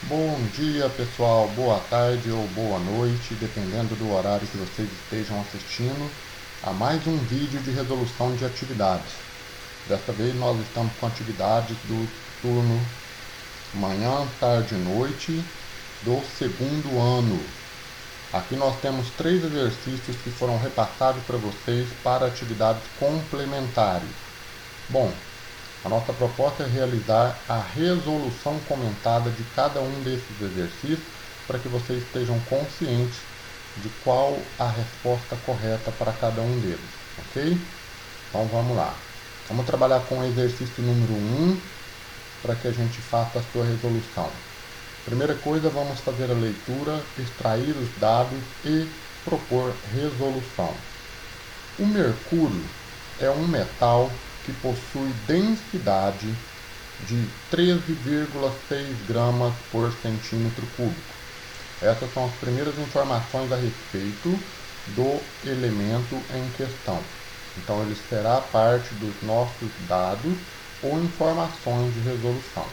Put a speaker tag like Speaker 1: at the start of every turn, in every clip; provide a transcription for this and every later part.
Speaker 1: Bom dia, pessoal, boa tarde ou boa noite, dependendo do horário que vocês estejam assistindo a mais um vídeo de resolução de atividades. Desta vez nós estamos com atividades do turno manhã, tarde e noite do segundo ano. Aqui nós temos 3 exercícios que foram repassados para vocês para atividades complementares. Bom, a nossa proposta é realizar a resolução comentada de cada um desses exercícios para que vocês estejam conscientes de qual a resposta correta para cada um deles, ok? Então vamos lá. Vamos trabalhar com o exercício número 1 para que a gente faça a sua resolução. Primeira coisa, vamos fazer a leitura, extrair os dados e propor resolução. O mercúrio é um metal que possui densidade de 13,6 gramas por centímetro cúbico. Essas são as primeiras informações a respeito do elemento em questão. Então, ele será parte dos nossos dados ou informações de resolução.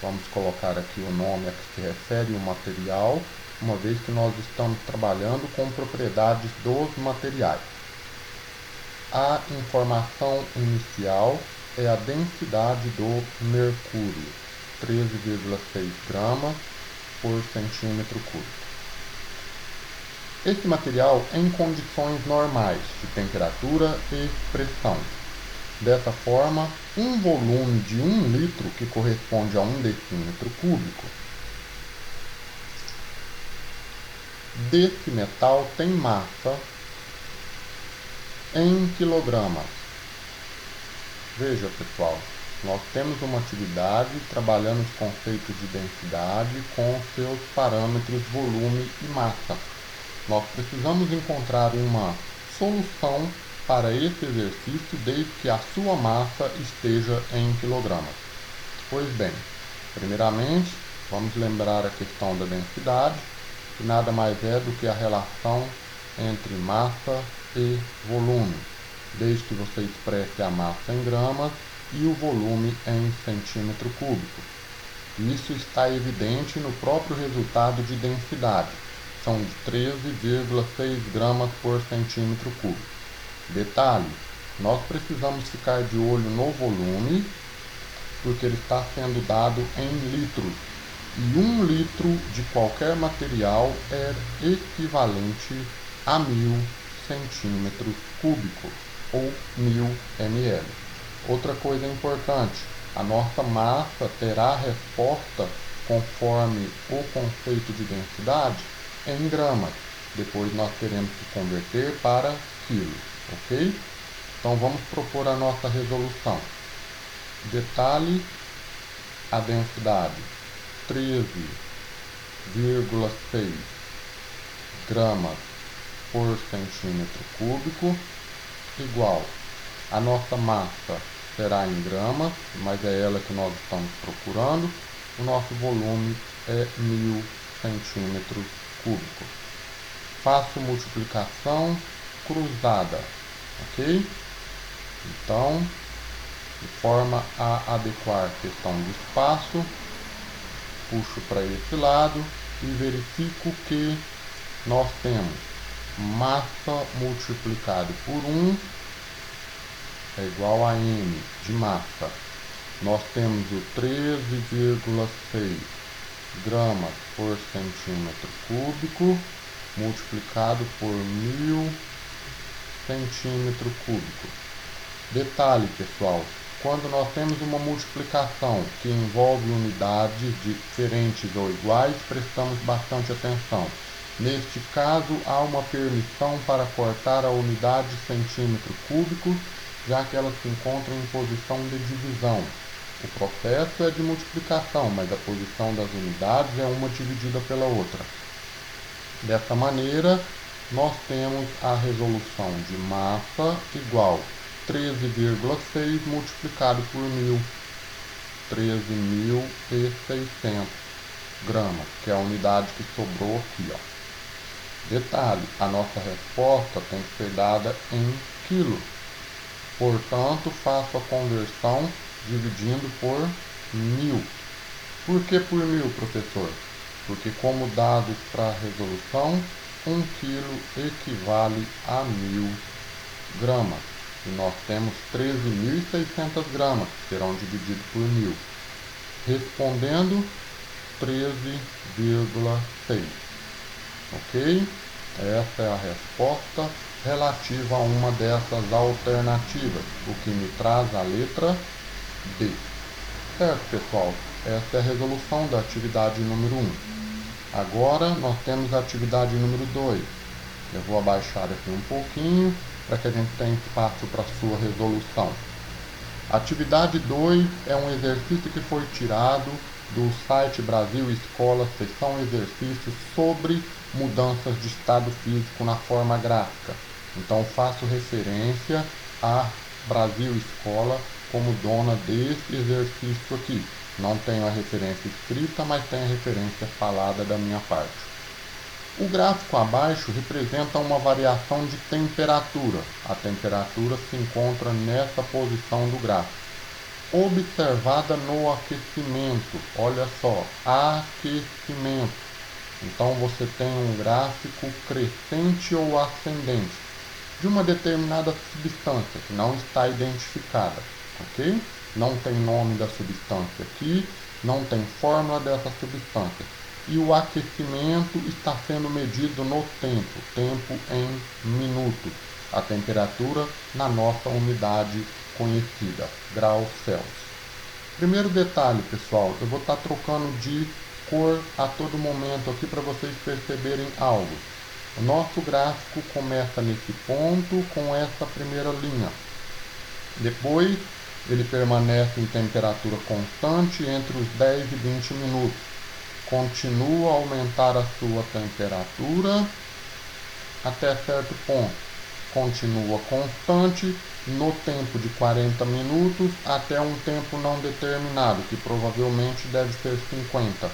Speaker 1: Vamos colocar aqui o nome a que se refere o material, uma vez que nós estamos trabalhando com propriedades dos materiais. A informação inicial é a densidade do mercúrio, 13,6 gramas por centímetro cúbico. Esse material é em condições normais de temperatura e pressão. Dessa forma, um volume de 1 litro, que corresponde a 1 decímetro cúbico, desse metal tem massa em quilogramas. Veja, pessoal, nós temos uma atividade trabalhando os conceitos de densidade com seus parâmetros volume e massa. Nós precisamos encontrar uma solução para esse exercício desde que a sua massa esteja em quilogramas. Pois bem, primeiramente, vamos lembrar a questão da densidade, que nada mais é do que a relação entre massa e volume, desde que você expresse a massa em gramas e o volume em centímetro cúbico. Isso está evidente no próprio resultado de densidade, são de 13,6 gramas por centímetro cúbico. Detalhe, nós precisamos ficar de olho no volume, porque ele está sendo dado em litros, e 1 litro de qualquer material é equivalente a 1000 centímetros cúbicos, ou 1000 ml. Outra coisa importante, a nossa massa terá resposta conforme o conceito de densidade em gramas. Depois nós teremos que converter para quilos, ok? Então vamos propor a nossa resolução. Detalhe, a densidade 13,6 gramas por centímetro cúbico igual a nossa massa será em gramas, mas é ela que nós estamos procurando. O nosso volume é 1000 centímetros cúbicos. Faço multiplicação cruzada, ok? Então, de forma a adequar a questão do espaço, puxo para esse lado e verifico que nós temos massa multiplicado por 1 é igual a M de massa. Nós temos o 13,6 gramas por centímetro cúbico multiplicado por 1000 centímetro cúbico. Detalhe, pessoal, quando nós temos uma multiplicação que envolve unidades diferentes ou iguais, prestamos bastante atenção. Neste caso, há uma permissão para cortar a unidade centímetro cúbico, já que elas se encontram em posição de divisão. O processo é de multiplicação, mas a posição das unidades é uma dividida pela outra. Dessa maneira, nós temos a resolução de massa igual 13,6 multiplicado por 1000, 13.600 gramas, que é a unidade que sobrou aqui, ó. Detalhe, a nossa resposta tem que ser dada em quilos. Portanto, faço a conversão dividindo por 1000. Por que por 1000, professor? Porque como dados para resolução, 1 quilo equivale a 1000 gramas. E nós temos 13.600 gramas, que serão divididos por 1000. Respondendo, 13,6. Ok? Essa é a resposta relativa a uma dessas alternativas, o que me traz a letra D. Certo, pessoal? Essa é a resolução da atividade número 1. Agora nós temos a atividade número 2. Eu vou abaixar aqui um pouquinho para que a gente tenha espaço para a sua resolução. Atividade 2 é um exercício que foi tirado do site Brasil Escola, seção exercícios sobre mudanças de estado físico na forma gráfica. Então faço referência a Brasil Escola como dona desse exercício aqui. Não tenho a referência escrita, mas tenho a referência falada da minha parte. O gráfico abaixo representa uma variação de temperatura. A temperatura se encontra nessa posição do gráfico. Observada no aquecimento. Olha só, aquecimento. Então você tem um gráfico crescente ou ascendente de uma determinada substância que não está identificada, ok? Não tem nome da substância aqui, não tem fórmula dessa substância. E o aquecimento está sendo medido no tempo em minutos. A temperatura na nossa unidade conhecida, graus Celsius. Primeiro detalhe, pessoal, eu vou estar trocando de cor a todo momento aqui para vocês perceberem algo. O nosso gráfico começa nesse ponto com essa primeira linha. Depois ele permanece em temperatura constante entre os 10 e 20 minutos. Continua a aumentar a sua temperatura até certo ponto. Continua constante no tempo de 40 minutos até um tempo não determinado, que provavelmente deve ser 50.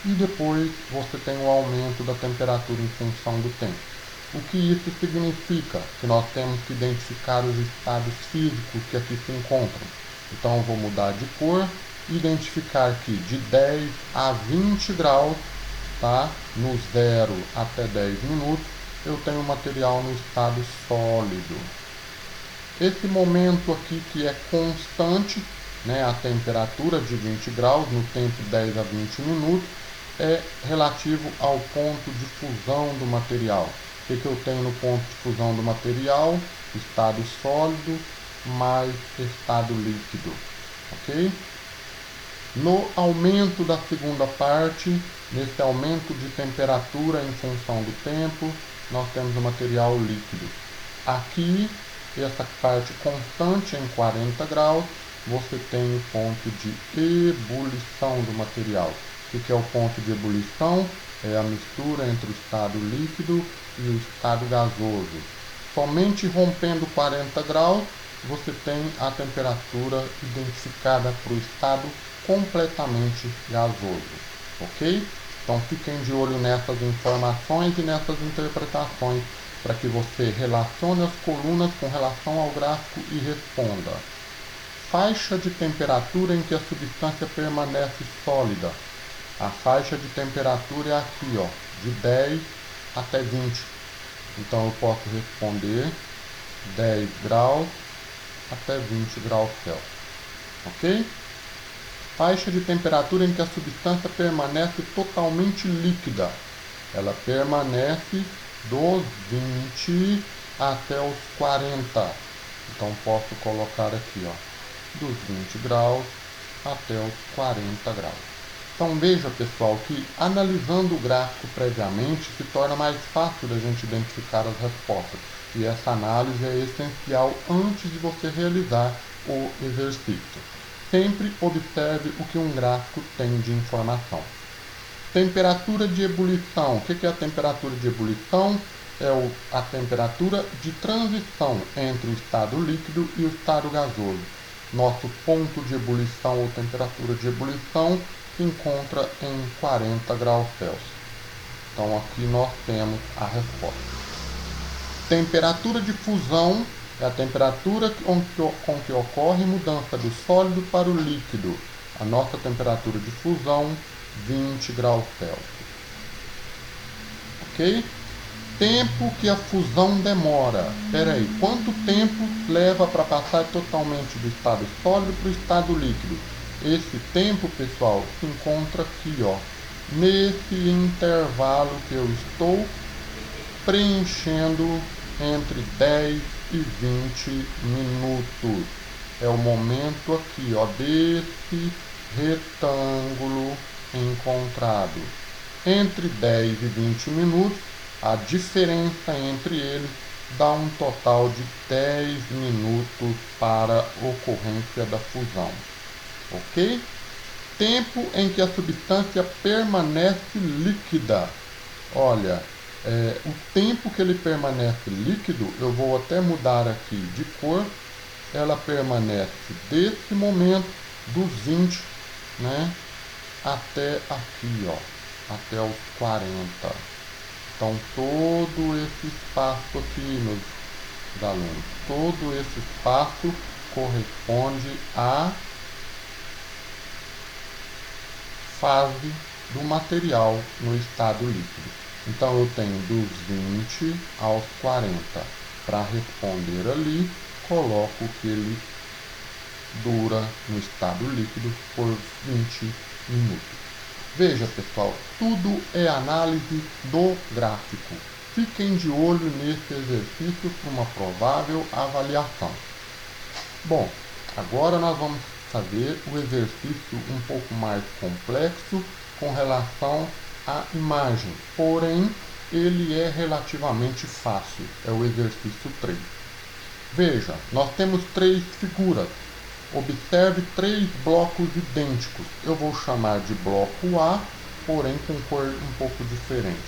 Speaker 1: E depois você tem o aumento da temperatura em função do tempo. O que isso significa? Que nós temos que identificar os estados físicos que aqui se encontram. Então eu vou mudar de cor, identificar aqui de 10 a 20 graus, tá? No 0 até 10 minutos, eu tenho o material no estado sólido. Esse momento aqui que é constante, né, a temperatura de 20 graus no tempo 10 a 20 minutos, é relativo ao ponto de fusão do material. O que eu tenho no ponto de fusão do material? Estado sólido mais estado líquido, ok? No aumento da segunda parte, nesse aumento de temperatura em função do tempo, nós temos o material líquido. Aqui, essa parte constante em 40 graus, você tem o ponto de ebulição do material. O que é o ponto de ebulição? É a mistura entre o estado líquido e o estado gasoso. Somente rompendo 40 graus, você tem a temperatura identificada para o estado completamente gasoso, ok? Então fiquem de olho nessas informações e nessas interpretações para que você relacione as colunas com relação ao gráfico e responda. Faixa de temperatura em que a substância permanece sólida. A faixa de temperatura é aqui, ó, de 10 até 20. Então eu posso responder 10 graus até 20 graus Celsius, ok? Faixa de temperatura em que a substância permanece totalmente líquida. Ela permanece dos 20 até os 40. Então posso colocar aqui, ó, dos 20 graus até os 40 graus. Então veja, pessoal, que analisando o gráfico previamente se torna mais fácil da gente identificar as respostas. E essa análise é essencial antes de você realizar o exercício. Sempre observe o que um gráfico tem de informação. Temperatura de ebulição. O que é a temperatura de ebulição? É a temperatura de transição entre o estado líquido e o estado gasoso. Nosso ponto de ebulição ou temperatura de ebulição se encontra em 40 graus Celsius. Então aqui nós temos a resposta. Temperatura de fusão é a temperatura com que ocorre mudança do sólido para o líquido. A nossa temperatura de fusão, 20 graus Celsius. Ok? Tempo que a fusão demora. Espera aí, quanto tempo leva para passar totalmente do estado sólido para o estado líquido? Esse tempo, pessoal, se encontra aqui, ó, nesse intervalo que eu estou preenchendo entre 10 e 20 minutos. É o momento aqui, ó, desse retângulo encontrado. Entre 10 e 20 minutos, a diferença entre eles dá um total de 10 minutos para a ocorrência da fusão. Ok? Tempo em que a substância permanece líquida. Olha, o tempo que ele permanece líquido, eu vou até mudar aqui de cor. Ela permanece desse momento dos 20, né, até aqui, ó, até os 40. Então, todo esse espaço aqui, meus alunos, todo esse espaço corresponde à fase do material no estado líquido. Então, eu tenho dos 20 aos 40. Para responder ali, coloco que ele dura no estado líquido por 20 minutos. Veja, pessoal, tudo é análise do gráfico. Fiquem de olho nesse exercício para uma provável avaliação. Bom, agora nós vamos fazer o exercício um pouco mais complexo com relação à imagem. Porém, ele é relativamente fácil. É o exercício 3. Veja, nós temos 3 figuras. Observe 3 blocos idênticos. Eu vou chamar de bloco A, porém com cor um pouco diferente.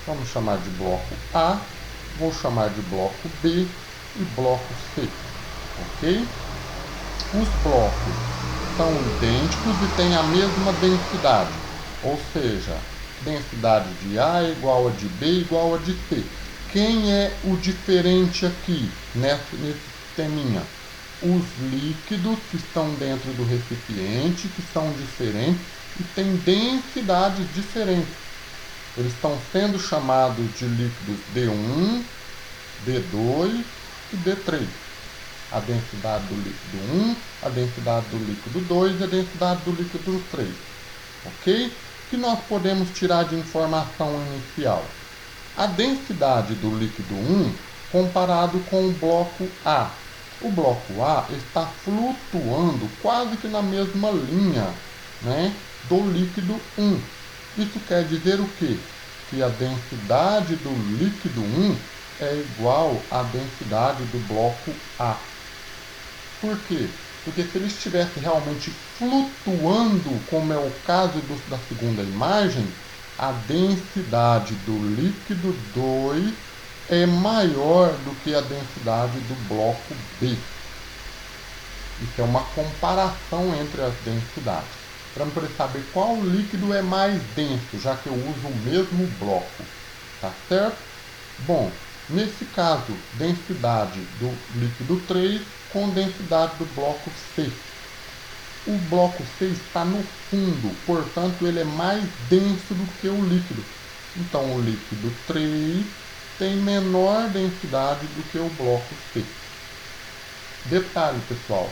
Speaker 1: Vamos chamar de bloco A, vou chamar de bloco B e bloco C. Ok? Os blocos são idênticos e têm a mesma densidade. Ou seja, densidade de A é igual a de B igual a de C. Quem é o diferente aqui nesse sisteminha? Os líquidos que estão dentro do recipiente, que são diferentes e têm densidades diferentes. Eles estão sendo chamados de líquidos D1, D2 e D3. A densidade do líquido 1, a densidade do líquido 2 e a densidade do líquido 3. Ok? O que nós podemos tirar de informação inicial? A densidade do líquido 1 comparado com o bloco A. O bloco A está flutuando quase que na mesma linha, né, do líquido 1. Isso quer dizer o quê? Que a densidade do líquido 1 é igual à densidade do bloco A. Por quê? Porque se ele estivesse realmente flutuando, como é o caso da segunda imagem, a densidade do líquido 2 é maior do que a densidade do bloco B. Isso é uma comparação entre as densidades, para poder saber qual líquido é mais denso, já que eu uso o mesmo bloco. Tá certo? Bom, nesse caso, densidade do líquido 3 com densidade do bloco C. O bloco C está no fundo, portanto ele é mais denso do que o líquido. Então o líquido 3 tem menor densidade do que o bloco C. Detalhe, pessoal,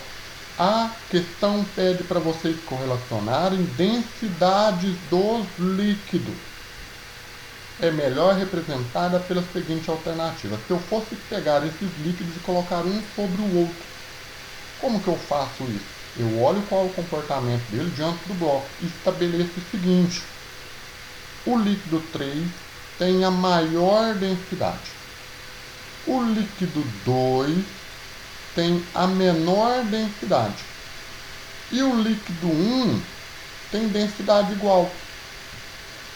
Speaker 1: a questão pede para vocês correlacionarem densidades dos líquidos. É melhor representada pela seguinte alternativa. Se eu fosse pegar esses líquidos e colocar um sobre o outro, como que eu faço isso? Eu olho qual é o comportamento dele diante do bloco e estabeleço o seguinte. O líquido 3 tem a maior densidade. O líquido 2 tem a menor densidade. E o líquido 1 tem densidade igual.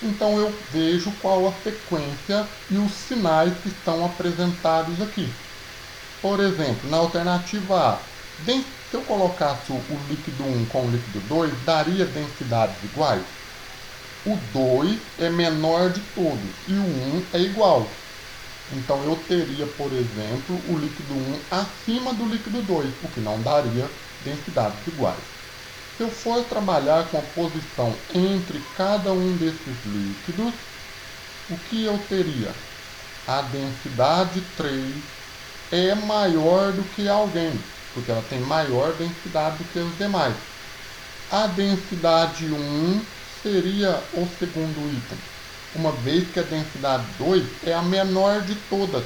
Speaker 1: Então eu vejo qual a sequência e os sinais que estão apresentados aqui. Por exemplo, na alternativa A, se eu colocasse o líquido 1 com o líquido 2, daria densidades iguais? O 2 é menor de todos e o 1 é igual. Então eu teria, por exemplo, o líquido 1 acima do líquido 2, o que não daria densidades iguais. Se eu for trabalhar com a posição entre cada um desses líquidos, o que eu teria? A densidade 3 é maior do que alguém, porque ela tem maior densidade do que os demais. A densidade 1 seria o segundo item, uma vez que a densidade 2 é a menor de todas.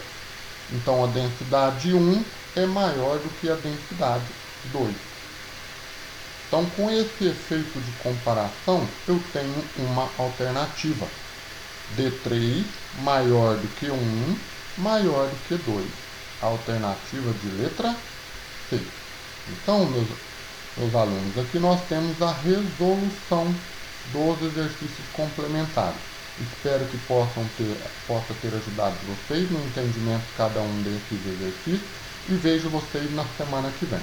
Speaker 1: Então a densidade 1 é maior do que a densidade 2. Então, com esse efeito de comparação, eu tenho uma alternativa. D3 maior do que 1, maior do que 2. Alternativa de letra C. Então, meus alunos, aqui nós temos a resolução dos exercícios complementares. Espero que possa ter ajudado vocês no entendimento de cada um desses exercícios e vejo vocês na semana que vem.